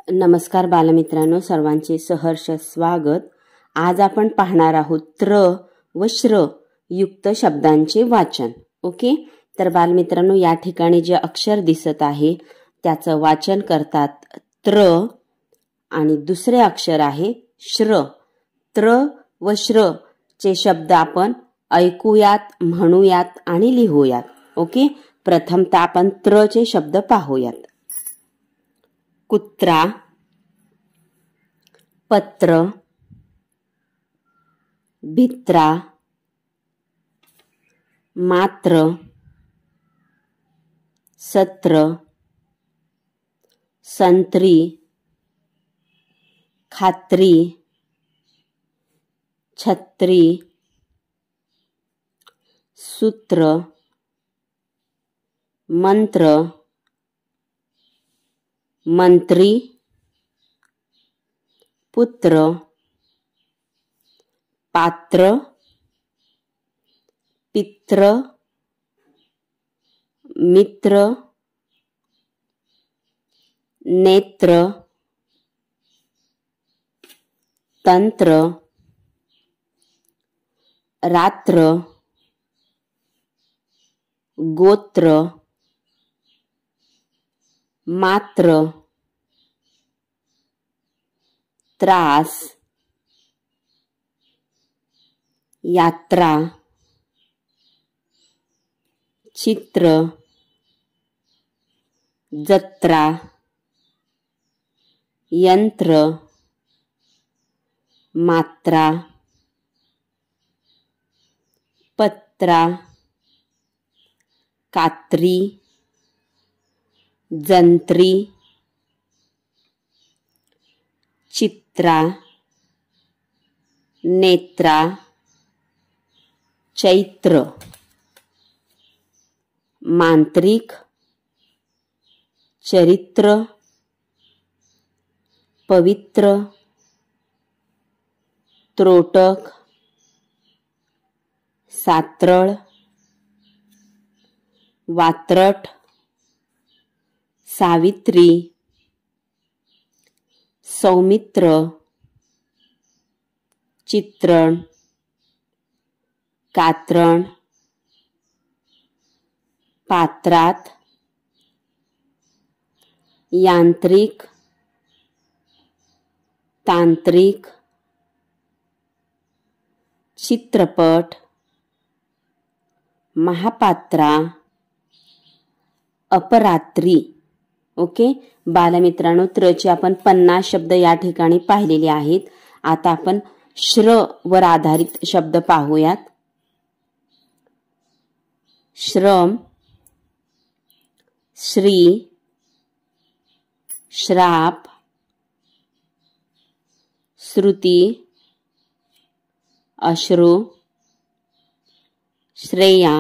नमस्कार बालमित्रांनो, सर्वांचे सहर्ष स्वागत। आज आपण पाहणार आहोत त्र व श्र युक्त शब्दांचे वाचन। ओके, तर बालमित्रांनो, या ठिकाणी जे अक्षर दिसत आहे त्याचं वाचन करतात त्र आणि दुसरे अक्षर आहे श्र। त्र व श्र चे शब्द आपण ऐकूयात, म्हणूयात आणि लिहूयात। ओके, प्रथमतः आपण त्र चे शब्द पाहूयात। कुत्रा, पत्र, भित्रा, मात्र, सत्र, संत्री, खात्री, छत्री, सूत्र, मंत्र, मंत्री, पुत्र, पात्र, पित्र, मित्र, नेत्र, तंत्र, रात्र, गोत्र, मात्र, त्रास, यात्रा, चित्र, जत्रा, यंत्र, मात्रा, पत्रा, कात्री, जंत्री, चित्रा, नेत्रा, चैत्र, मांत्रिक, चरित्र, पवित्र, त्रोटक, सात्रळ, वात्रट, सावित्री, सौमित्र, चित्रण, कात्रण, पात्रात, यांत्रिक, तांत्रिक, चित्रपट, महापात्रा, अपरात्री। ओके बालमित्रांनो, त्रचे आपण 50 शब्द या ठिकाणी पाहिलेले आहेत। आता आपण श्र वर आधारित शब्द पाहूयात। श्रम, श्री, श्राप, श्रुती, अश्रू, श्रेया,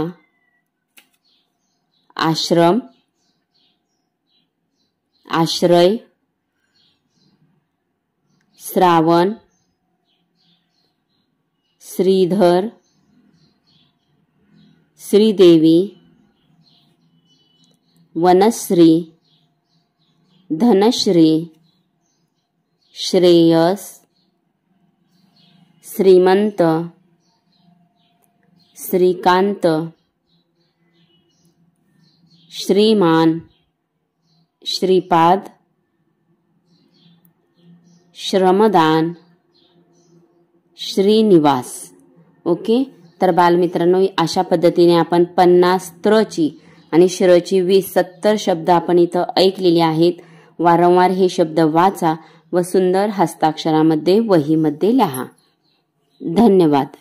आश्रम, आश्रय, श्रावण, श्रीधर, श्रीदेवी, वनश्री, धनश्री, श्रेयस, श्रीमंत, श्रीकांत, श्रीमान, श्रीपाद, श्रमदान, श्रीनिवास। ओके, तर बालमित्रांनो, अशा पद्धतीने आपण 50 त्रची आणि श्रची 20-70 शब्द आपण इथं ऐकलेले आहेत। वारंवार हे शब्द वाचा व सुंदर हस्ताक्षरामध्ये वहीमध्ये लिहा। धन्यवाद।